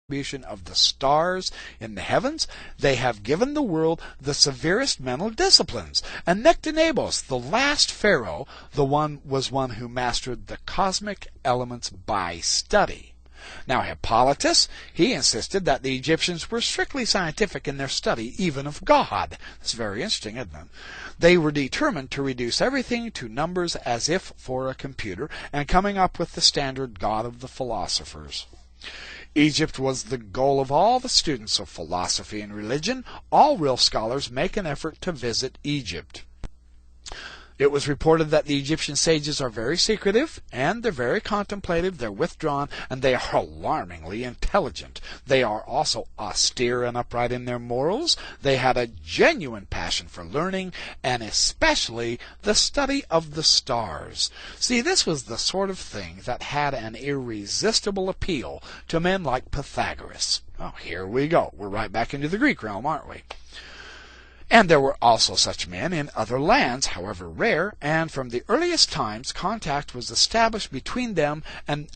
of the stars in the heavens. They have given the world the severest mental disciplines. And Nectanebos, the last pharaoh, was one who mastered the cosmic elements by study. Now Hippolytus, he insisted that the Egyptians were strictly scientific in their study, even of God. That's very interesting, isn't it? They were determined to reduce everything to numbers as if for a computer, and coming up with the standard God of the philosophers. Egypt was the goal of all the students of philosophy and religion. All real scholars make an effort to visit Egypt. It was reported that the Egyptian sages are very secretive, and they're very contemplative, they're withdrawn, and they are alarmingly intelligent. They are also austere and upright in their morals. They had a genuine passion for learning, and especially the study of the stars. See, this was the sort of thing that had an irresistible appeal to men like Pythagoras. Oh, here we go. We're right back into the Greek realm, aren't we? And there were also such men in other lands, however rare, and from the earliest times contact was established between them. And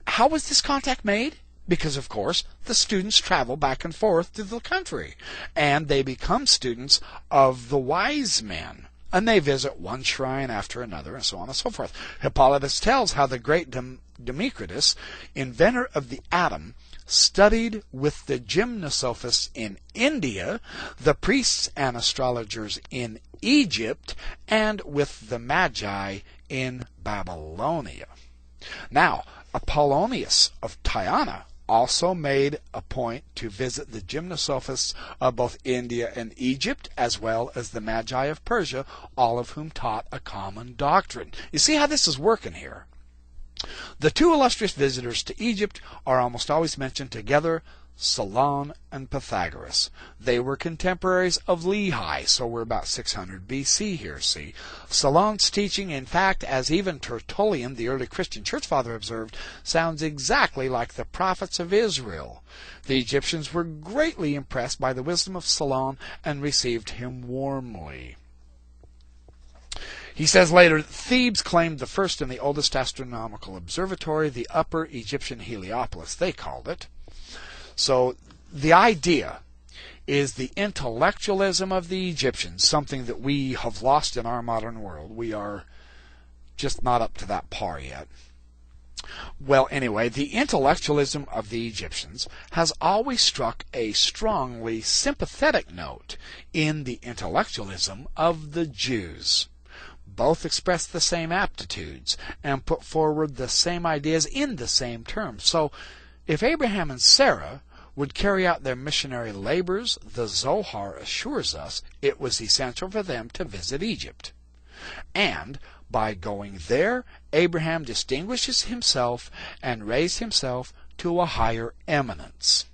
how was this contact made? Because, of course, the students travel back and forth to the country, and they become students of the wise men, and they visit one shrine after another, and so on and so forth. Hippolytus tells how the great Democritus, inventor of the atom, studied with the gymnosophists in India, the priests and astrologers in Egypt, and with the Magi in Babylonia. Now, Apollonius of Tyana also made a point to visit the gymnosophists of both India and Egypt, as well as the Magi of Persia, all of whom taught a common doctrine. You see how this is working here? The two illustrious visitors to Egypt are almost always mentioned together, Solon and Pythagoras. They were contemporaries of Lehi, so we're about 600 BC here, see. Solon's teaching, in fact, as even Tertullian, the early Christian church father, observed, sounds exactly like the prophets of Israel. The Egyptians were greatly impressed by the wisdom of Solon and received him warmly. He says later, Thebes claimed the first and the oldest astronomical observatory, the Upper Egyptian Heliopolis, they called it. So the idea is the intellectualism of the Egyptians, something that we have lost in our modern world. We are just not up to that par yet. Well, anyway, the intellectualism of the Egyptians has always struck a strongly sympathetic note in the intellectualism of the Jews. Both express the same aptitudes and put forward the same ideas in the same terms. So, if Abraham and Sarah would carry out their missionary labors, the Zohar assures us it was essential for them to visit Egypt. And by going there, Abraham distinguishes himself and raised himself to a higher eminence.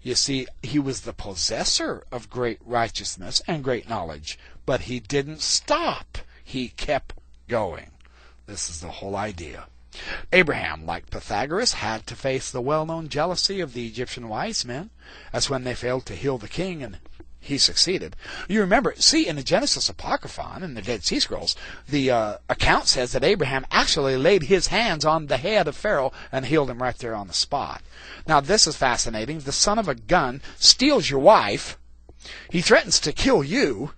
You see, he was the possessor of great righteousness and great knowledge, but he didn't stop. He kept going. This is the whole idea. Abraham, like Pythagoras, had to face the well-known jealousy of the Egyptian wise men. That's when they failed to heal the king, and he succeeded. You remember, see, in the Genesis Apocryphon, in the Dead Sea Scrolls, the account says that Abraham actually laid his hands on the head of Pharaoh and healed him right there on the spot. Now, this is fascinating. The son of a gun steals your wife. He threatens to kill you.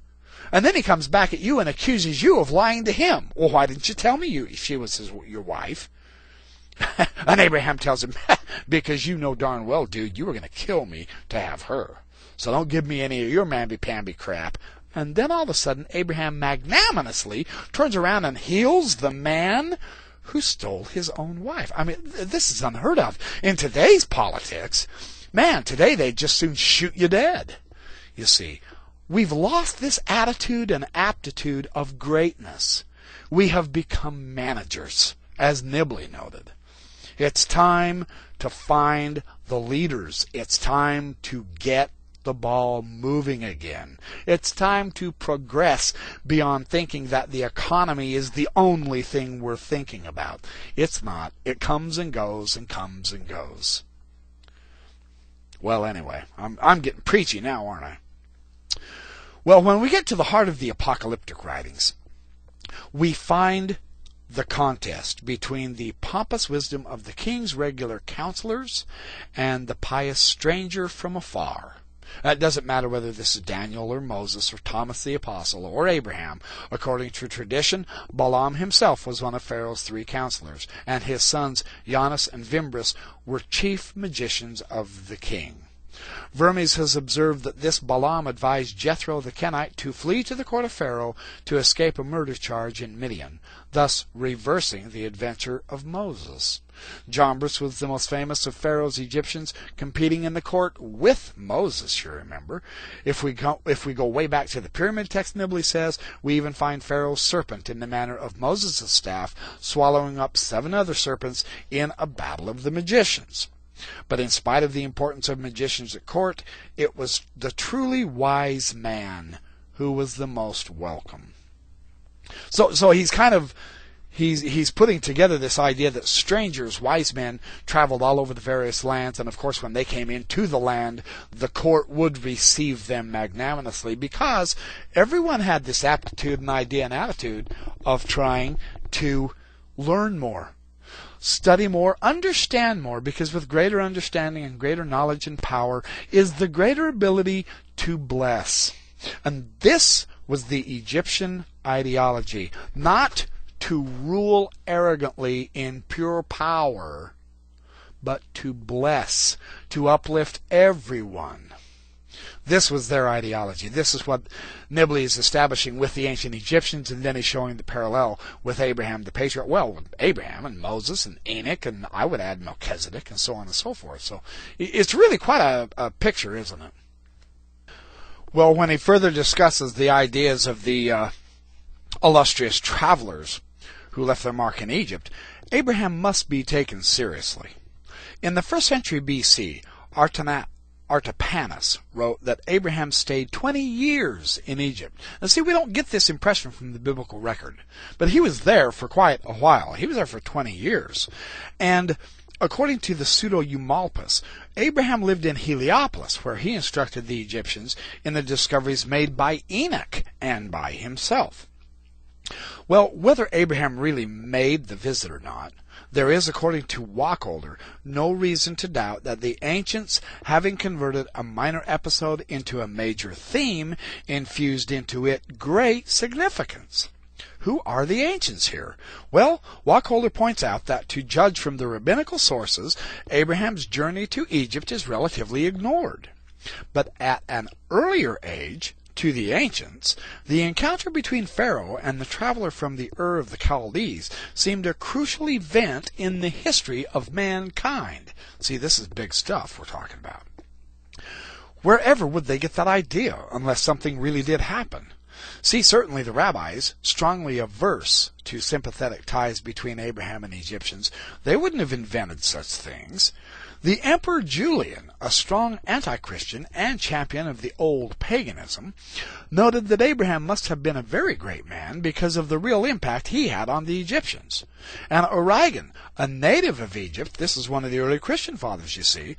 And then he comes back at you and accuses you of lying to him. Well, why didn't you tell me she was your wife? And Abraham tells him, because you know darn well, dude, you were going to kill me to have her. So don't give me any of your mamby-pamby crap. And then all of a sudden, Abraham magnanimously turns around and heals the man who stole his own wife. I mean, this is unheard of. In today's politics, man, today they'd just soon shoot you dead. You see, we've lost this attitude and aptitude of greatness. We have become managers, as Nibley noted. It's time to find the leaders. It's time to get the ball moving again. It's time to progress beyond thinking that the economy is the only thing we're thinking about. It's not. It comes and goes and comes and goes. Well, anyway, I'm getting preachy now, aren't I? Well, when we get to the heart of the apocalyptic writings, we find the contest between the pompous wisdom of the king's regular counselors and the pious stranger from afar. It doesn't matter whether this is Daniel or Moses or Thomas the Apostle or Abraham. According to tradition, Balaam himself was one of Pharaoh's 3 counselors, and his sons Jannes and Vimbris were chief magicians of the king. Vermes has observed that this Balaam advised Jethro the Kenite to flee to the court of Pharaoh to escape a murder charge in Midian, thus reversing the adventure of Moses. Jambres was the most famous of Pharaoh's Egyptians, competing in the court with Moses, you remember. If we go way back to the pyramid text, Nibley says, we even find Pharaoh's serpent in the manner of Moses' staff, swallowing up 7 other serpents in a battle of the magicians. But in spite of the importance of magicians at court, it was the truly wise man who was the most welcome. So he's kind of he's putting together this idea that strangers, wise men, traveled all over the various lands, and of course when they came into the land, the court would receive them magnanimously, because everyone had this aptitude and idea and attitude of trying to learn more, study more, understand more, because with greater understanding and greater knowledge and power is the greater ability to bless. And this was the Egyptian ideology, not to rule arrogantly in pure power, but to bless, to uplift everyone. This was their ideology. This is what Nibley is establishing with the ancient Egyptians, and then he's showing the parallel with Abraham the patriarch. Well, with Abraham and Moses and Enoch, and I would add Melchizedek, and so on and so forth. So it's really quite a picture, isn't it? Well, when he further discusses the ideas of the illustrious travelers who left their mark in Egypt, Abraham must be taken seriously. In the 1st century BC, Artapanus wrote that Abraham stayed 20 years in Egypt. Now see, we don't get this impression from the biblical record, but he was there for quite a while. He was there for 20 years. And according to the Pseudo-Eumolpus, Abraham lived in Heliopolis, where he instructed the Egyptians in the discoveries made by Enoch and by himself. Well, whether Abraham really made the visit or not, there is, according to Wacholder, no reason to doubt that the ancients, having converted a minor episode into a major theme, infused into it great significance. Who are the ancients here? Well, Wacholder points out that, to judge from the rabbinical sources, Abraham's journey to Egypt is relatively ignored. But at an earlier age, to the ancients, the encounter between Pharaoh and the traveler from the Ur of the Chaldees seemed a crucial event in the history of mankind. See, this is big stuff we're talking about. Wherever would they get that idea unless something really did happen? See, certainly the rabbis, strongly averse to sympathetic ties between Abraham and Egyptians, they wouldn't have invented such things. The Emperor Julian, a strong anti-Christian and champion of the old paganism, noted that Abraham must have been a very great man because of the real impact he had on the Egyptians. And Origen, a native of Egypt, this is one of the early Christian fathers, you see,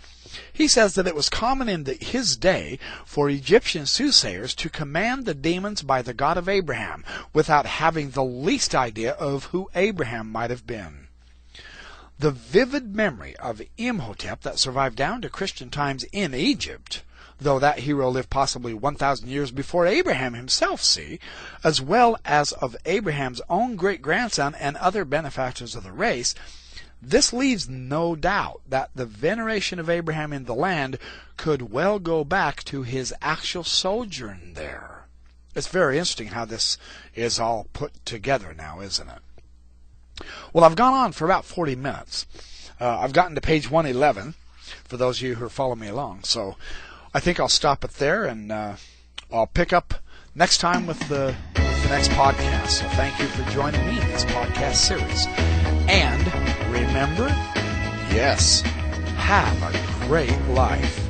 he says that it was common in his day for Egyptian soothsayers to command the demons by the God of Abraham without having the least idea of who Abraham might have been. The vivid memory of Imhotep that survived down to Christian times in Egypt, though that hero lived possibly 1,000 years before Abraham himself, see, as well as of Abraham's own great-grandson and other benefactors of the race, this leaves no doubt that the veneration of Abraham in the land could well go back to his actual sojourn there. It's very interesting how this is all put together now, isn't it? Well, I've gone on for about 40 minutes. I've gotten to page 111, for those of you who are following me along. So I think I'll stop it there, and I'll pick up next time with the next podcast. So thank you for joining me in this podcast series. And remember, yes, have a great life.